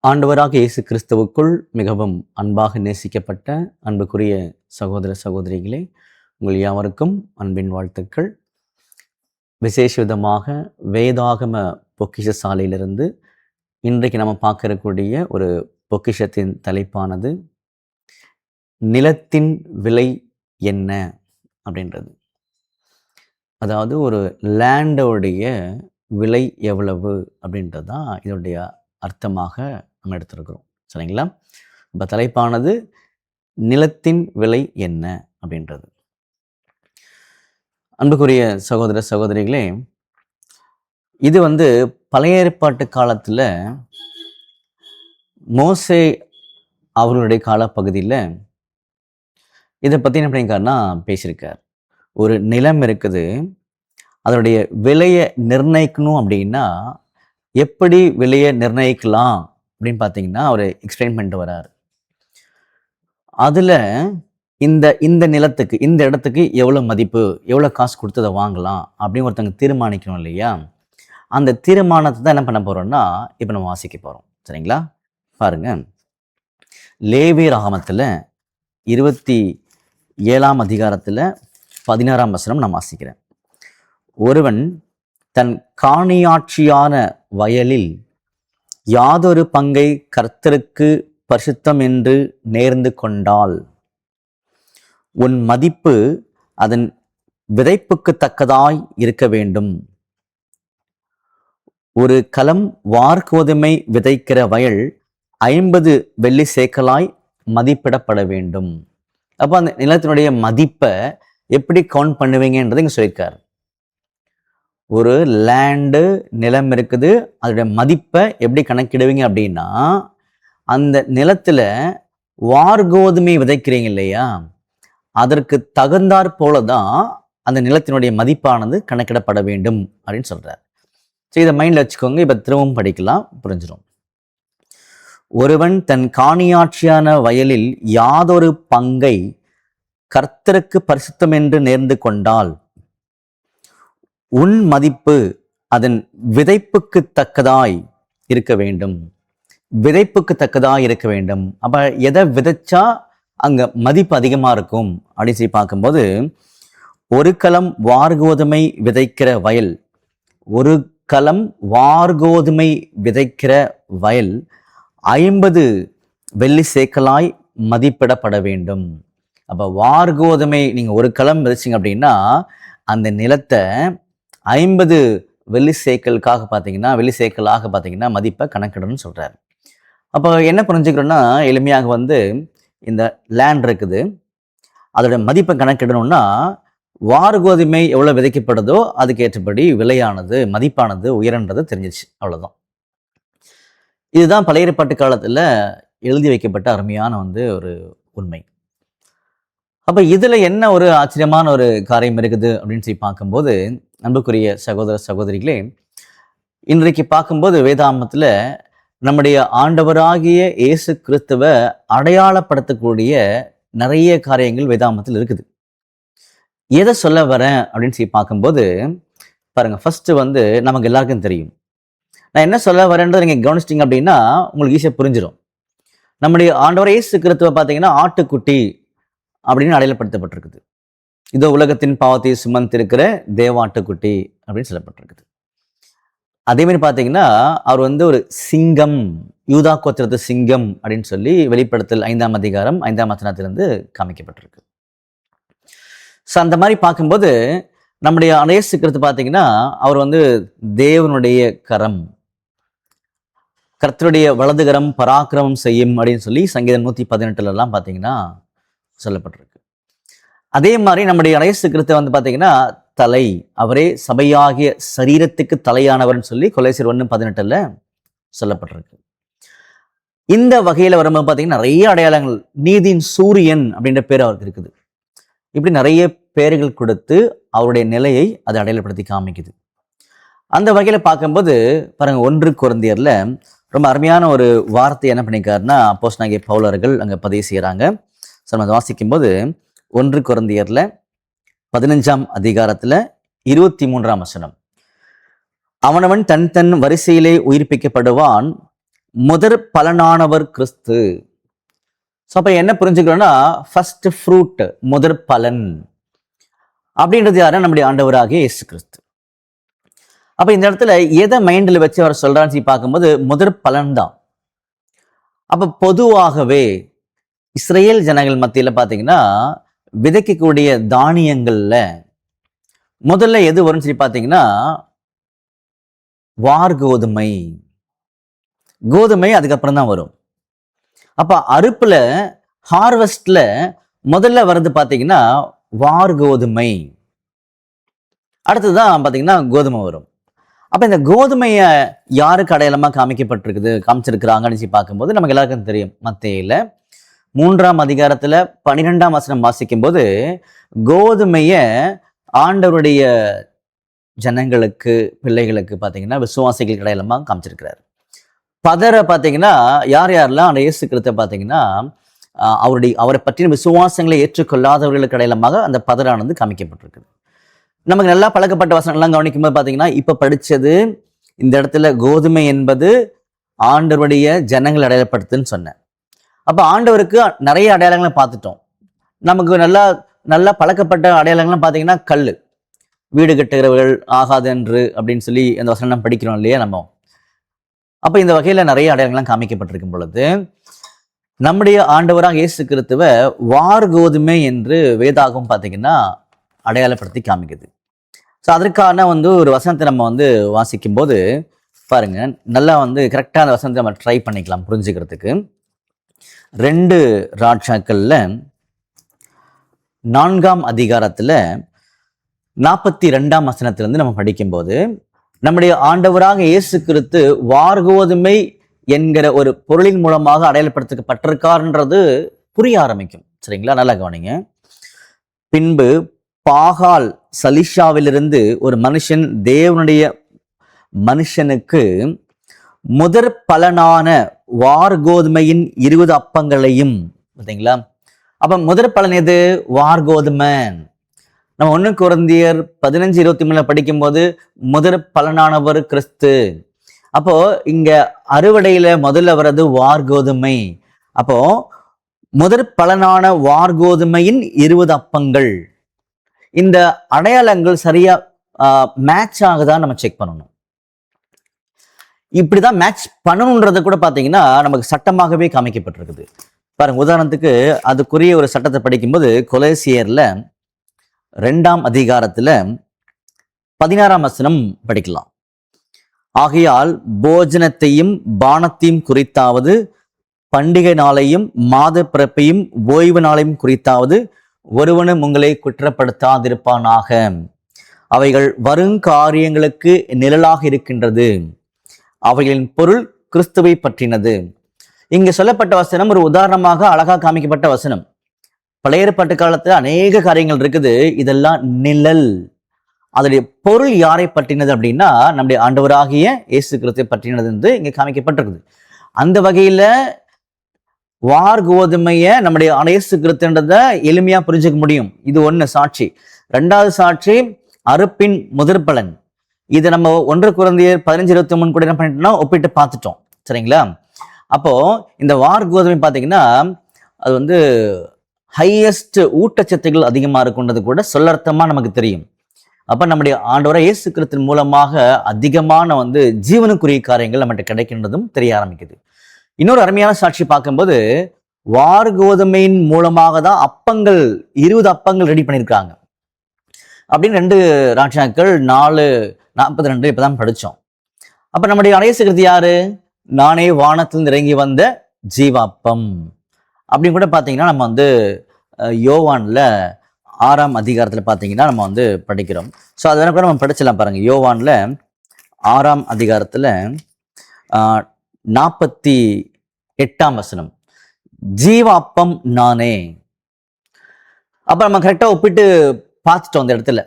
ஆண்டவராக இயேசு கிறிஸ்துவுக்குள் மிகவும் அன்பாக நேசிக்கப்பட்ட அன்புக்குரிய சகோதர சகோதரிகளே, உங்கள் யாவருக்கும் அன்பின் வாழ்த்துக்கள். விசேஷ விதமாக வேதாகம பொக்கிஷ சாலையிலிருந்து இன்றைக்கு நம்ம பார்க்கக்கூடிய ஒரு பொக்கிஷத்தின் தலைப்பானது நிலத்தின் விலை என்ன அப்படின்றது. அதாவது ஒரு லேண்டோடைய விலை எவ்வளவு அப்படின்றது தான் இதனுடைய அர்த்தமாக நம்ம எடுத்திருக்கிறோம். சரிங்களா? இப்போ தலைப்பானது நிலத்தின் விலை என்ன அப்படின்றது. அன்புக்குரிய சகோதர சகோதரிகளே, இது பழைய ஏற்பாட்டு காலத்தில் மோசே அவர்களுடைய காலப்பகுதியில் இதை பற்றி என்ன பண்ணியிருக்காருன்னா பேசியிருக்கார். ஒரு நிலம் இருக்குது, அதனுடைய விலையை நிர்ணயிக்கணும் அப்படின்னா எப்படி விலையை நிர்ணயிக்கலாம் அப்படின்னு பார்த்தீங்கன்னா அவர் எக்ஸ்பிளைன் பண்ணிட்டு வர்றார். அதில் இந்த இந்த நிலத்துக்கு, இந்த இடத்துக்கு எவ்வளோ மதிப்பு, எவ்வளோ காசு கொடுத்து அதை வாங்கலாம் அப்படின்னு ஒருத்தங்க தீர்மானிக்கணும் இல்லையா? அந்த தீர்மானத்தை தான் என்ன பண்ண போகிறோம்னா இப்போ நம்ம வாசிக்க போகிறோம். சரிங்களா? பாருங்க, லேவியராகமத்தில் 27ஆம் அதிகாரத்தில் 16ஆம் வசனம் நான் வாசிக்கிறேன். ஒருவன் தன் காணியாட்சியான வயலில் யாதொரு பங்கை கர்த்தருக்கு பரிசுத்தம் என்று நேர்ந்து கொண்டால் உன் மதிப்பு அதன் விதைப்புக்கு தக்கதாய் இருக்க வேண்டும். ஒரு கலம் வார்கோதுமை விதைக்கிற வயல் 50 வெள்ளி சேக்கலாய் மதிப்பிடப்பட வேண்டும். அப்போ அந்த நிலத்தினுடைய மதிப்பை எப்படி கவுண்ட் பண்ணுவீங்கன்றது இங்கே சொல்லியிருக்காரு. ஒரு லேண்டு, நிலம் இருக்குது, அதோடைய மதிப்பை எப்படி கணக்கிடுவீங்க அப்படின்னா அந்த நிலத்தில் வார்கோதுமை விதைக்கிறீங்க இல்லையா, அதற்கு தகுந்தாற் போல தான் அந்த நிலத்தினுடைய மதிப்பானது கணக்கிடப்பட வேண்டும் அப்படின்னு சொல்கிறார். சரி, இதை மைண்டில் வச்சுக்கோங்க. இப்போ திரும்பவும் படிக்கலாம், புரிஞ்சிடும். ஒருவன் தன் காணியாட்சியான வயலில் யாதொரு பங்கை கர்த்தருக்கு பரிசுத்தம் என்று நேர்ந்து கொண்டால் உன் மதிப்பு அதன் விதைப்புக்கு தக்கதாய் இருக்க வேண்டும். விதைப்புக்கு தக்கதாய் இருக்க வேண்டும். அப்போ எதை விதைச்சா அங்கே மதிப்பு அதிகமாக இருக்கும் அப்படின்னு சொல்லி பார்க்கும்போது, ஒரு கலம் வார்கோதுமை விதைக்கிற வயல், ஒரு கலம் வார்கோதுமை விதைக்கிற வயல் 50 வெள்ளி சேக்கலாய் மதிப்பிடப்பட வேண்டும். அப்போ வார்கோதுமை நீங்கள் ஒரு கலம் விதைச்சிங்க அப்படின்னா அந்த நிலத்தை 50 வெள்ளி சேக்கலாக பார்த்தீங்கன்னா மதிப்பை கணக்கிடணும்னு சொல்கிறார். அப்போ என்ன புரிஞ்சுக்கிறோன்னா, எளிமையாக இந்த லேண்ட் இருக்குது, அதோட மதிப்பை கணக்கிடணும்னா வார்கோதுமை எவ்வளோ விதைக்கப்படுதோ அதுக்கு ஏற்றபடி விலையானது, மதிப்பானது உயரன்றது தெரிஞ்சிச்சு. அவ்வளோதான். இதுதான் பழைய ஏற்பாட்டு காலத்தில் எழுதி வைக்கப்பட்ட அருமையான ஒரு உண்மை. அப்போ இதில் என்ன ஒரு ஆச்சரியமான ஒரு காரியம் இருக்குது அப்படின்னு சொல்லி பார்க்கும்போது, அன்புக்குரிய சகோதர சகோதரிகளே, இன்றைக்கு பார்க்கும்போது வேதாகமத்தில் நம்முடைய ஆண்டவராகிய இயேசு கிறிஸ்துவை அடையாளப்படுத்தக்கூடிய நிறைய காரியங்கள் வேதாகமத்தில் இருக்குது. எதை சொல்ல வரேன் அப்படின்னு சொல்லி பார்க்கும்போது பாருங்க, ஃபர்ஸ்ட் நமக்கு எல்லாருக்கும் தெரியும். நான் என்ன சொல்ல வரேன்றதை நீங்கள் கவனிச்சிட்டிங்க அப்படின்னா உங்களுக்கு ஈஸியாக புரிஞ்சிடும். நம்முடைய ஆண்டவர் இயேசு கிறிஸ்துவை பார்த்தீங்கன்னா ஆட்டுக்குட்டி அப்படின்னு அடையாளப்படுத்தப்பட்டிருக்குது. இதோ உலகத்தின் பாவத்தை சுமந்திருக்கிற தேவாட்டுக்குட்டி அப்படின்னு சொல்லப்பட்டிருக்குது. அதே மாதிரி பார்த்தீங்கன்னா அவர் ஒரு சிங்கம், யூதா கோத்திரத்து சிங்கம் அப்படின்னு சொல்லி வெளிப்படுத்தல் 5ஆம் அதிகாரம் 5ஆம் வசனத்திலிருந்து காமிக்கப்பட்டிருக்கு. ஸோ அந்த மாதிரி பார்க்கும்போது நம்முடைய இயேசு கிறிஸ்து பார்த்தீங்கன்னா அவர் தேவனுடைய கரம், கர்த்தருடைய வலதுகரம் பராக்கிரமம் செய்யும் அப்படின்னு சொல்லி சங்கீதம் 118 பார்த்தீங்கன்னா சொல்லப்பட்டிருக்கு. அதே மாதிரி நம்முடைய இயேசு கிறிஸ்து பார்த்தீங்கன்னா தலை, அவரே சபையாகிய சரீரத்துக்கு தலையானவர்னு சொல்லி கொலோசியர் 1:18 சொல்லப்பட்டிருக்கு. இந்த வகையில் வரும்போது பார்த்தீங்கன்னா நிறைய அடையாளங்கள், நீதியின் சூரியன் அப்படின்ற பேர் அவருக்கு இருக்குது. இப்படி நிறைய பேர்கள் கொடுத்து அவருடைய நிலையை அதை அடையாளப்படுத்தி காமிக்குது. அந்த வகையில் பார்க்கும்போது பாருங்க, 1 கொரிந்தியர்ல ரொம்ப அருமையான ஒரு வார்த்தை என்ன பண்ணியிருக்காருன்னா அப்போஸ்தலனாகிய பவுல் அவர்கள் அங்கே பதிவு செய்கிறாங்க. ஸோ நம்ம வாசிக்கும்போது 1 கொரிந்தியர்ல 15ஆம் அதிகாரத்தில் 23ஆம் வசனம், அவனவன் தன் தன் வரிசையிலே உயிர்ப்பிக்கப்படுவான், முதற் பலனானவர் கிறிஸ்து. ஸோ அப்போ என்ன புரிஞ்சுக்கிறோம்னா, ஃபர்ஸ்ட் ஃப்ரூட், முதற் பலன் அப்படின்றது யாருன்னா நம்முடைய ஆண்டவராகிய இயேசு கிறிஸ்து. அப்ப இந்த இடத்துல எதை மைண்டில் வச்சு அவர் சொல்றான்னு சொல்லி பார்க்கும்போது முதற் பலன் தான். அப்ப பொதுவாகவே இஸ்ரேல் ஜனங்கள் மத்தியில பார்த்தீங்கன்னா விதைக்கக்கூடிய தானியங்கள்ல முதல்ல எது வரும்னு சொல்லி பார்த்தீங்கன்னா வார்கோதுமை. கோதுமை அதுக்கப்புறம் தான் வரும். அப்ப அறுப்புல, ஹார்வெஸ்ட்ல முதல்ல வர்றது பார்த்தீங்கன்னா வார்கோதுமை, அடுத்ததுதான் பார்த்தீங்கன்னா கோதுமை வரும். அப்ப இந்த கோதுமையை யாருக்கு அடையாளமா காமிச்சிருக்கிறாங்கன்னு சொல்லி பார்க்கும்போது நமக்கு எல்லாருக்கும் தெரியும். மத்தேயுல 3ஆம் அதிகாரத்துல 12ஆம் வசனம் வாசிக்கும் போது கோதுமைய ஆண்டவருடைய ஜனங்களுக்கு, பிள்ளைகளுக்கு பார்த்தீங்கன்னா விசுவாசிகளுக்கு அடையாளமா காமிச்சிருக்கிறார். பதரை பார்த்தீங்கன்னா யாரெல்லாம் அந்த இயேசு கிறிஸ்துவை பார்த்தீங்கன்னா அவரை பற்றின விசுவாசங்களை ஏற்றுக்கொள்ளாதவர்களுக்கு அடையாளமாக அந்த பதரானது காமிக்கப்பட்டிருக்குது. நமக்கு நல்லா பழக்கப்பட்ட வசனங்கள்லாம் கவனிக்கும் போது பார்த்தீங்கன்னா இப்போ படித்தது இந்த இடத்துல கோதுமை என்பது ஆண்டவருடைய ஜனங்கள் அடையாளப்படுத்துன்னு சொன்னேன். அப்போ ஆண்டவருக்கு நிறைய அடையாளங்களை பார்த்துட்டோம். நமக்கு நல்லா நல்லா பழக்கப்பட்ட அடையாளங்கள்லாம் பார்த்தீங்கன்னா கல், வீடு கட்டுகிறவர்கள் ஆகாதென்று அப்படின்னு சொல்லி அந்த வசனம் படிக்கிறோம் இல்லையா நம்ம. அப்போ இந்த வகையில் நிறைய அடையாளங்கள்லாம் காமிக்கப்பட்டிருக்கும் பொழுது நம்முடைய ஆண்டவராக இயேசு கிறிஸ்துவ வார்கோதுமை என்று வேதாகம் பார்த்தீங்கன்னா அடையாளப்படுத்தி காமிக்குது. ஸோ அதற்கான ஒரு வசனத்தை நம்ம வாசிக்கும் போது பாருங்க, நல்லா கரெக்டாக அந்த வசனத்தை நம்ம ட்ரை பண்ணிக்கலாம் புரிஞ்சுக்கிறதுக்கு. 2 ராஜாக்கள்ல 4ஆம் அதிகாரத்துல 42ஆம் வசனத்திலிருந்து நம்ம படிக்கும்போது நம்முடைய ஆண்டவராக இயேசு கிறிஸ்து வார்கோதுமை என்கிற ஒரு பொருளின் மூலமாக அடையாளப்படுத்தப்பட்டிருக்காருன்றது புரிய ஆரம்பிக்கும். சரிங்களா, நல்லா கவனிங்க. பின்பு பாகால் சலிஷாவிலிருந்து ஒரு மனுஷன் தேவனுடைய மனுஷனுக்கு முதற் பலனான வார்கோதுமையின் 20 அப்பங்களையும், பார்த்தீங்களா? அப்ப முதற் பலன் எது? வார்கோதுமை. நம்ம 1 கொரிந்தியர் 15:23 படிக்கும்போது முதற் பலனானவர் கிறிஸ்து. அப்போ இங்க அறுவடையில முதல்ல வர்றது வார்கோதுமை. அப்போ முதற் பலனான வார்கோதுமையின் 20 அப்பங்கள். இந்த அடையாளங்கள் சரியா மேட்ச் ஆகுதான் நம்ம செக் பண்ணணும். இப்படிதான் மேட்ச் பண்ணணுன்றத கூட பாத்தீங்கன்னா நமக்கு சட்டமாகவே காமிக்கப்பட்டிருக்குது. பாருங்க, உதாரணத்துக்கு அதுக்குரிய ஒரு சட்டத்தை படிக்கும்போது கொலேசியர்ல 2ஆம் அதிகாரத்துல 16ஆம் வசனம் படிக்கலாம். ஆகையால் போஜனத்தையும் பானத்தையும் குறித்தாவது, பண்டிகை நாளையும் மாத பிறப்பையும் ஓய்வு நாளையும் குறித்தாவது ஒருவனும் உங்களை குற்றப்படுத்தாதிருப்பானாக. அவைகள் வருங்காரியங்களுக்கு நிழலாக இருக்கின்றது. அவைகளின் பொருள் கிறிஸ்துவை பற்றினது. இங்கு சொல்லப்பட்ட வசனம் ஒரு உதாரணமாக அழகா காமிக்கப்பட்ட வசனம். பழைய ஏற்பாட்டு காலத்துல அநேக காரியங்கள் இருக்குது, இதெல்லாம் நிழல். அதனுடைய பொருள் யாரை பற்றினது அப்படின்னா நம்முடைய ஆண்டவராகிய இயேசு கிறிஸ்துவை பற்றினது என்று இங்க காமிக்கப்பட்டிருக்குது. அந்த வகையில வார்கோதுமைய நம்முடைய இயேசு கிறிஸ்துன்றத எளிமையா புரிஞ்சுக்க முடியும். இது 1 சாட்சி. 2வது சாட்சி அறுப்பின் முதற்பலன். இது நம்ம 1 கொரிந்தியர் 15:23 கூட என்ன பண்ணிட்டோம்னா ஒப்பிட்டு பார்த்துட்டோம். சரிங்களா? அப்போ இந்த வார்கோதுமை பார்த்தீங்கன்னா அது ஹையஸ்ட் ஊட்டச்சத்துக்கள் அதிகமா இருக்குன்றது கூட சொல்லர்த்தமா நமக்கு தெரியும். அப்ப நம்முடைய ஆண்டவராகிய இயேசு கிறிஸ்துவின் மூலமாக அதிகமான ஜீவனுக்குரிய காரியங்கள் நம்மகிட்ட கிடைக்கின்றதும் தெரிய ஆரம்பிக்குது. இன்னொரு அருமையான சாட்சி பார்க்கும்போது வார்கோதுமையின் மூலமாக தான் அப்பங்கள் 20 அப்பங்கள் ரெடி பண்ணியிருக்காங்க அப்படின்னு 2 ராஜாக்கள் 4:42 இப்பதான் படிச்சோம். அப்ப நம்முடைய இயேசு கிறிஸ்து யாரு? நானே வானத்திலிருந்து இறங்கி வந்த ஜீவாப்பம் அப்படின்னு கூட பார்த்தீங்கன்னா நம்ம யோவான்ல 6ஆம் அதிகாரத்துல பார்த்தீங்கன்னா நம்ம படிக்கிறோம். ஸோ அதெல்லாம் கூட நம்ம படிச்சலாம். பாருங்க, யோவான்ல 6ஆம் அதிகாரத்துல 48ஆம் வசனம், ஜீவ அப்பம் நானே. அப்ப நம்ம கரெக்டா ஒப்பிட்டு பார்த்துட்டோம் அந்த இடத்துல.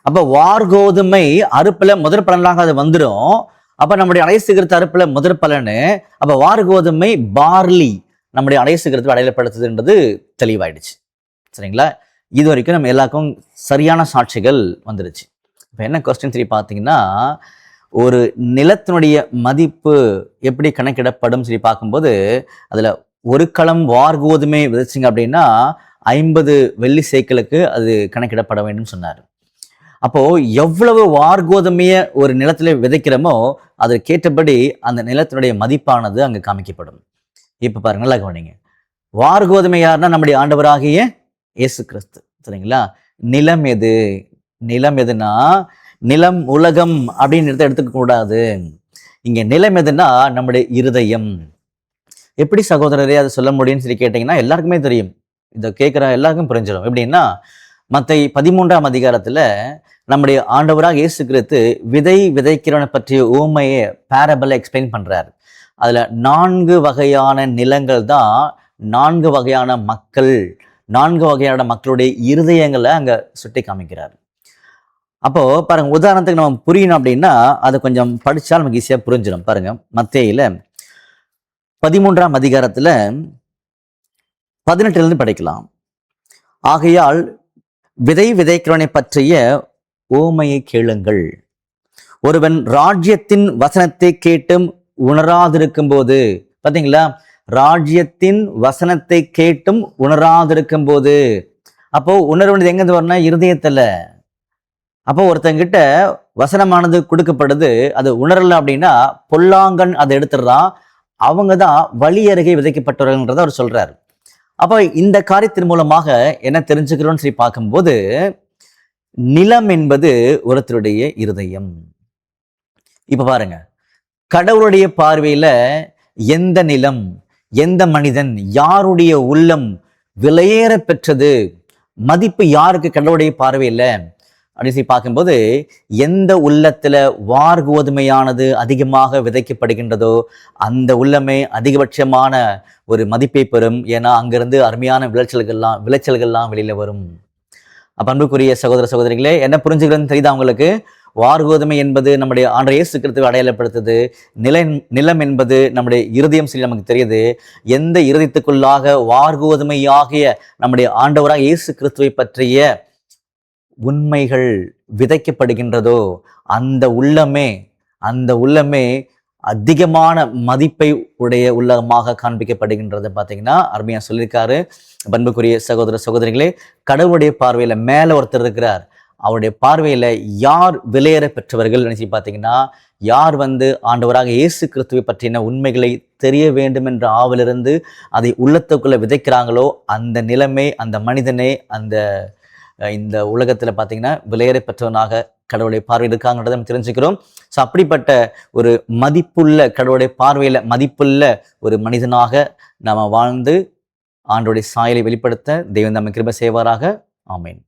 அப்ப வார்கோதுமை அறுப்புல முதற் பலனாக அது வந்துடும். அப்ப நம்முடைய இயேசு கிறிஸ்து அறுப்புல முதற் பலனு. அப்ப வார்கோதுமை பார்லி நம்முடைய இயேசு கிறிஸ்துவை அடையாளப்படுத்துதுன்றது தெளிவாயிடுச்சு. சரிங்களா? இது வரைக்கும் நம்ம எல்லாருக்கும் சரியான சாட்சிகள் வந்துருச்சு. இப்போ என்ன கொஸ்டின் 3 பார்த்தீங்கன்னா, ஒரு நிலத்தினுடைய மதிப்பு எப்படி கணக்கிடப்படும் சொல்லி பார்க்கும்போது அதுல ஒரு களம் வார்கோதுமை விதைச்சிங்க அப்படின்னா 50 வெள்ளி சேக்கலுக்கு அது கணக்கிடப்பட வேண்டும் சொன்னார். அப்போ எவ்வளவு வார்கோதுமைய ஒரு நிலத்துல விதைக்கிறோமோ அதற்கேற்றபடி அந்த நிலத்தினுடைய மதிப்பானது அங்கு காமிக்கப்படும். இப்ப பாருங்க, நல்லா கவனிங்க. வார்கோதுமை யாருன்னா நம்முடைய ஆண்டவராகிய இயேசு கிறிஸ்து, சரிங்களா? நிலம் எது? நிலம் எதுனா நிலம் உலகம் அப்படின்னு எடுத்துக்க கூடாது. இங்க நிலம் எதுனா நம்முடைய இருதயம். எப்படி சகோதரரே அதை சொல்ல முடியும்னு சொல்லி கேட்டீங்கன்னா, எல்லாருக்குமே தெரியும். இதை கேட்கிற எல்லாருக்கும் புரிஞ்சிடும். எப்படின்னா, மத்தேயு 13ஆம் அதிகாரத்துல நம்முடைய ஆண்டவராக இயேசு கிறிஸ்து விதை விதைக்கிறவனை பற்றிய உவமையை பேரபிளை எக்ஸ்பிளைன் பண்றாரு. அதுல 4 வகையான நிலங்கள் தான் 4 வகையான மக்கள், 4 வகையான மக்களுடைய இருதயங்களை அங்க சுட்டி காமிக்கிறார். அப்போ பாருங்க, உதாரணத்துக்கு நம்ம புரியணும் அப்படின்னா அதை கொஞ்சம் படிச்சா நமக்கு ஈஸியா புரிஞ்சிடும். பாருங்க, மத்தேயுல 13ஆம் அதிகாரத்துல 18 படிக்கலாம். ஆகையால் விதை விதைக்கிறவனை பற்றிய ஓமையை கேளுங்கள். ஒருவன் ராஜ்யத்தின் வசனத்தை கேட்டும் உணராதிருக்கும் போது, பாத்தீங்களா? ராஜ்யத்தின் வசனத்தை கேட்டும் உணராதிருக்கும் போது, அப்போ உணர வேண்டியது எங்க வரணும்? இருதயத்துல. அப்போ ஒருத்தங்கிட்ட வசனமானது கொடுக்கப்படுது, அது உணரல அப்படின்னா பொல்லாங்கன் அதை எடுத்துடுறான். அவங்க தான் வழி அருகே விதைக்கப்பட்டவர்கள்ன்றத அவர் சொல்றாரு. அப்போ இந்த காரியத்தின் மூலமாக என்ன தெரிஞ்சுக்கிறோம்னு சொல்லி பார்க்கும்போது, நிலம் என்பது ஒருத்தருடைய இருதயம். இப்ப பாருங்க, கடவுளுடைய பார்வையில எந்த நிலம், எந்த மனிதன், யாருடைய உள்ளம் விலையேற பெற்றது, மதிப்பு யாருக்கு கடவுளுடைய பார்வையில அப்படின்னு சொல்லி பார்க்கும்போது, எந்த உள்ளத்துல வார்கோதுமையானது அதிகமாக விதைக்கப்படுகின்றதோ அந்த உள்ளமே அதிகபட்சமான ஒரு மதிப்பை பெறும். ஏன்னா அங்கிருந்து அருமையான விளைச்சல்கள்லாம் வெளியில வரும். அப்ப அன்புக்குரிய சகோதர சகோதரிகளே, என்ன புரிஞ்சுக்கிறதுன்னு தெரியுதா உங்களுக்கு? வார்கோதுமை என்பது நம்முடைய ஆண்டவர் இயேசு கிறிஸ்துவை அடையாளப்படுத்துது. நிலம் என்பது நம்முடைய இருதயம் சொல்லி நமக்கு தெரியுது. எந்த இருதயத்துக்குள்ளாக வார்கோதுமையாகிய நம்முடைய ஆண்டவராக இயேசு கிறிஸ்துவை பற்றிய உண்மைகள் விதைக்கப்படுகின்றதோ அந்த உள்ளமே அதிகமான மதிப்பை உடைய உள்ளமாக காண்பிக்கப்படுகின்றது. பார்த்தீங்கன்னா அருமையா சொல்லியிருக்காரு. அன்புக்குரிய சகோதர சகோதரிகளே, கடவுளுடைய பார்வையில மேல ஒருத்தர் இருக்கிறார். அவருடைய பார்வையில யார் விலையேற பெற்றவர்கள் நினைச்சு பார்த்தீங்கன்னா, யார் ஆண்டவராக இயேசு கிறிஸ்துவை பற்றின உண்மைகளை தெரிய வேண்டும் என்ற ஆவலிருந்து அதை உள்ளத்துக்குள்ள விதைக்கிறாங்களோ அந்த நிலைமை, அந்த மனிதனே இந்த உலகத்துல பார்த்தீங்கன்னா விலையேற பெற்றவனாக கடவுளுடைய பார்வையில் இருக்காங்கன்றதை நம்ம தெரிஞ்சுக்கிறோம். ஸோ அப்படிப்பட்ட ஒரு மதிப்புள்ள, கடவுளுடைய பார்வையில மதிப்புள்ள ஒரு மனிதனாக நாம வாழ்ந்து ஆண்டவருடைய சாயலை வெளிப்படுத்த தெய்வம் நம்ம கிருபை செய்வாராக. ஆமேன்.